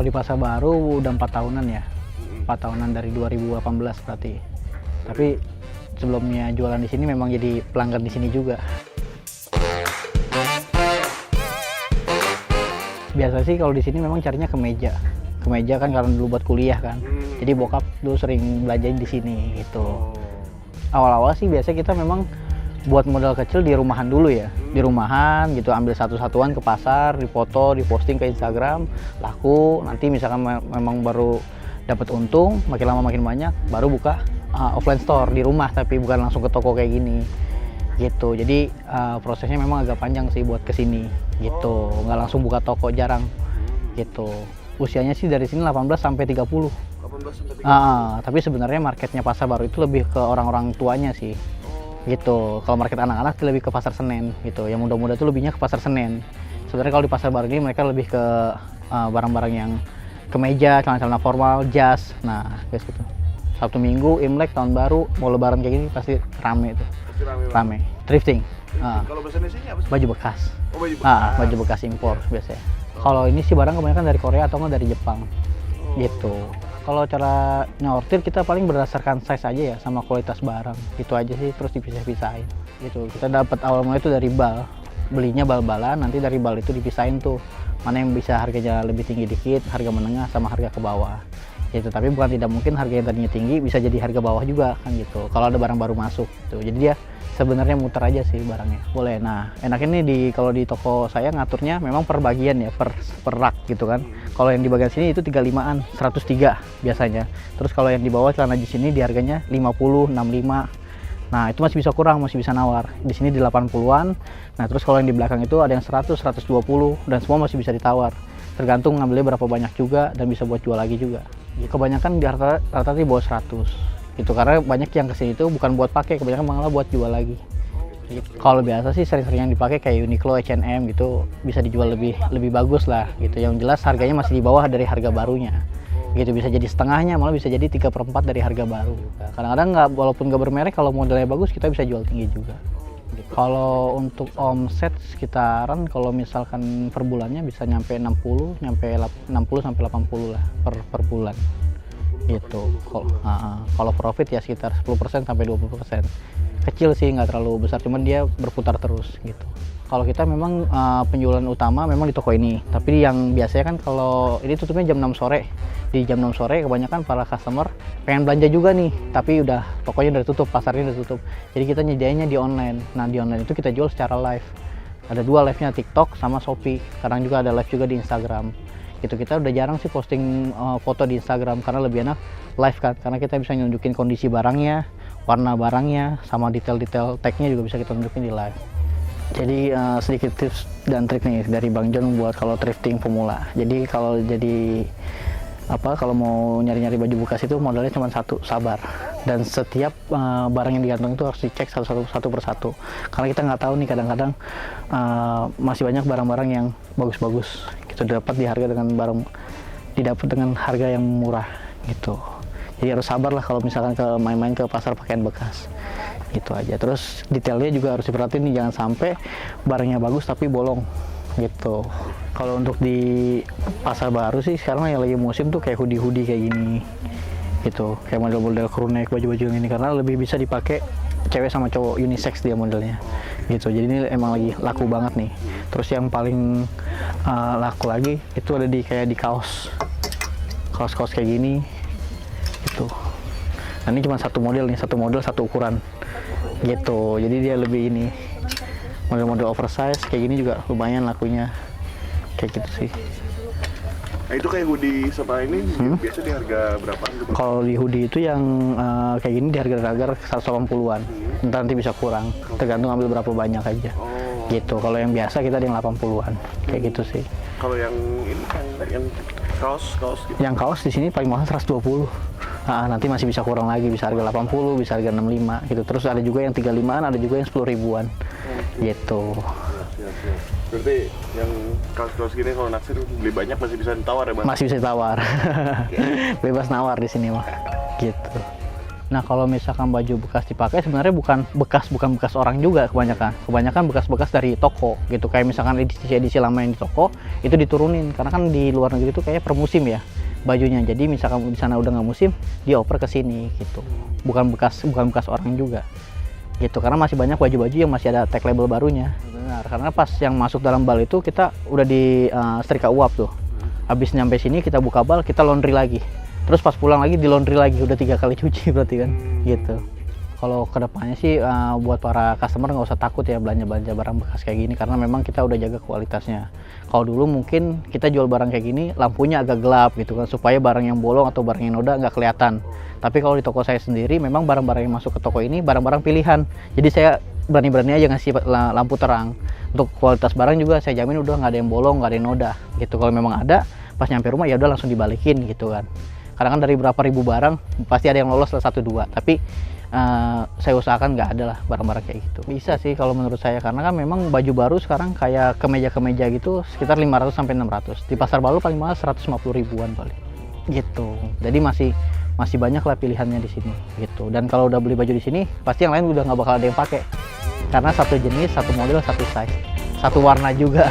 Kalau di Pasar Baru udah 4 tahunan ya. 4 tahunan dari 2018 berarti. Tapi sebelumnya jualan di sini memang jadi pelanggan di sini juga. Biasa sih kalau di sini memang carinya kemeja. Kemeja kan karena dulu buat kuliah kan. Jadi bokap dulu sering belajarin di sini gitu. Awal-awal sih biasa kita memang buat modal kecil di rumahan dulu ya, di rumahan gitu, ambil satu-satuan ke pasar, dipoto, diposting ke Instagram, laku. Nanti misalkan memang baru dapat untung, makin lama makin banyak, baru buka offline store di rumah, tapi bukan langsung ke toko kayak gini gitu. Jadi prosesnya memang agak panjang sih buat kesini gitu, nggak langsung buka toko, jarang gitu. Usianya sih dari sini 18 sampai 30. 18 sampai 30. Tapi sebenarnya marketnya Pasar Baru itu lebih ke orang-orang tuanya sih gitu. Kalau market anak-anak lebih ke Pasar Senen gitu, yang muda-muda tuh lebihnya ke Pasar Senen. Sebenarnya kalau di Pasar Baru ini mereka lebih ke barang-barang yang kemeja, celana-celana formal, jas. Nah guys gitu, Sabtu Minggu, Imlek, Tahun Baru, mau Lebaran kayak gini pasti rame tuh. Pasti rame. Rame. Thrifting. Kalau bahasa Indonesia apa sih? Baju bekas. Oh, baju bekas. Baju bekas impor biasanya. Kalau ini sih barang kebanyakan dari Korea atau nggak dari Jepang gitu. Kalau cara nyortir kita paling berdasarkan size aja ya, sama kualitas barang gitu aja sih, terus dipisah-pisahin gitu. Kita dapat awal mulai itu dari bal, belinya bal-balan, nanti dari bal itu dipisahin tuh mana yang bisa harganya lebih tinggi dikit, harga menengah sama harga ke bawah gitu. Tapi bukan tidak mungkin harga yang tadinya tinggi bisa jadi harga bawah juga kan gitu, kalau ada barang baru masuk gitu. Jadi dia sebenarnya muter aja sih barangnya, boleh. Nah enaknya nih kalau di toko saya ngaturnya memang per bagian ya, per rak gitu kan. Kalau yang di bagian sini itu 35-an, 103 biasanya. Terus kalau yang di bawah celana di sini di harganya 50, 65. Nah itu masih bisa kurang, masih bisa nawar. Di sini di 80-an. Nah terus kalau yang di belakang itu ada yang 100, 120 dan semua masih bisa ditawar. Tergantung ngambilnya berapa banyak juga dan bisa buat jual lagi juga. Kebanyakan di rata-rata di bawah 100 gitu, karena banyak yang kesini itu bukan buat pakai, kebanyakan malah buat jual lagi gitu. Kalau biasa sih sering-sering yang dipakai kayak Uniqlo, H&M gitu, bisa dijual lebih bagus lah gitu. Yang jelas harganya masih di bawah dari harga barunya gitu, bisa jadi setengahnya, malah bisa jadi 3/4 dari harga baru. Kadang-kadang nggak, walaupun nggak bermerek, kalau modelnya bagus kita bisa jual tinggi juga gitu. Kalau untuk omset sekitaran, kalau misalkan per bulannya bisa nyampe 60 sampai 80 lah per bulan gitu. Kalau profit ya sekitar 10% sampai 20%. Kecil sih, nggak terlalu besar, cuman dia berputar terus gitu. Kalau kita memang penjualan utama memang di toko ini, tapi yang biasanya kan kalau ini tutupnya jam 6 sore. Di jam 6 sore kebanyakan para customer pengen belanja juga nih, tapi udah tokonya udah tutup, pasarnya udah tutup. Jadi kita nyediainnya di online. Nah di online itu kita jual secara live. Ada 2 live-nya, TikTok sama Shopee. Kadang juga ada live juga di Instagram. Gitu, kita udah jarang sih posting foto di Instagram karena lebih enak live kan, karena kita bisa nunjukin kondisi barangnya, warna barangnya, sama detail-detail tagnya juga bisa kita tunjukin di live. Jadi sedikit tips dan trik nih dari Bang John buat kalau thrifting pemula. Jadi kalau mau nyari-nyari baju bekas itu modalnya cuma satu, sabar. Dan setiap barang yang digantung itu harus dicek satu persatu, karena kita nggak tahu nih, kadang-kadang masih banyak barang-barang yang bagus-bagus gitu didapat dengan harga yang murah gitu. Jadi harus sabar lah kalau misalkan main-main ke pasar pakaian bekas gitu aja. Terus detailnya juga harus diperhatiin nih, jangan sampai barangnya bagus tapi bolong gitu. Kalau untuk di Pasar Baru sih sekarang yang lagi musim tuh kayak hoodie kayak gini gitu, kayak model-model crew neck, baju-baju yang ini, karena lebih bisa dipakai cewek sama cowok, unisex dia modelnya gitu. Jadi ini emang lagi laku banget nih. Terus yang paling laku lagi itu ada kayak di kaos kayak gini gitu. Nah ini cuma satu model nih, satu model satu ukuran gitu. Jadi dia lebih ini, model-model oversize kayak gini juga lumayan lakunya kayak gitu sih. Nah itu kayak hoodie sama ini biasa di harga berapaan gitu? Kalau di hoodie itu yang kayak gini di harga 180-an. Nanti bisa kurang, tergantung ambil berapa banyak aja gitu. Kalau yang biasa kita di 80-an kayak gitu sih. Kalau yang ini yang kaos gitu? Yang kaos di sini paling mahal 120. Nanti masih bisa kurang lagi, bisa harga 80, bisa harga 65 gitu. Terus ada juga yang 35-an, ada juga yang 10 ribuan gitu. Berarti yang kaos-kaos gini kalau naksir beli banyak masih bisa ditawar ya Bang? Masih bisa ditawar. Bebas nawar di sini mah gitu. Nah kalau misalkan baju bekas dipakai sebenarnya bukan bekas orang juga kebanyakan bekas-bekas dari toko gitu, kayak misalkan edisi lama yang di toko itu diturunin karena kan di luar negeri itu kayak per musim ya bajunya, jadi misalkan di sana udah nggak musim dioper ke sini gitu, bukan bekas orang juga gitu, karena masih banyak baju-baju yang masih ada tag label barunya. Benar, karena pas yang masuk dalam bal itu kita udah di setrika uap tuh, habis nyampe sini kita buka bal, kita laundry lagi, terus pas pulang lagi di laundry lagi, udah 3 kali cuci berarti kan gitu. Kalau kedepannya sih buat para customer nggak usah takut ya belanja barang bekas kayak gini, karena memang kita udah jaga kualitasnya. Kalau dulu mungkin kita jual barang kayak gini lampunya agak gelap gitu kan, supaya barang yang bolong atau barang yang noda nggak kelihatan. Tapi kalau di toko saya sendiri memang barang-barang yang masuk ke toko ini barang-barang pilihan, jadi saya berani-berani aja ngasih lampu terang. Untuk kualitas barang juga saya jamin udah nggak ada yang bolong, nggak ada yang noda gitu. Kalau memang ada pas nyampe rumah ya udah langsung dibalikin gitu kan. Karena kan dari berapa ribu barang pasti ada yang lolos lah 1-2, tapi saya usahakan nggak ada lah barang-barang kayak gitu. Bisa sih kalau menurut saya, karena kan memang baju baru sekarang kayak kemeja gitu sekitar 500 sampai 600. Di pasar baru paling mahal 150 ribuan paling gitu. Jadi masih banyak lah pilihannya di sini gitu. Dan kalau udah beli baju di sini pasti yang lain udah nggak bakal ada yang pakai, karena satu jenis, satu model, satu size, satu warna juga.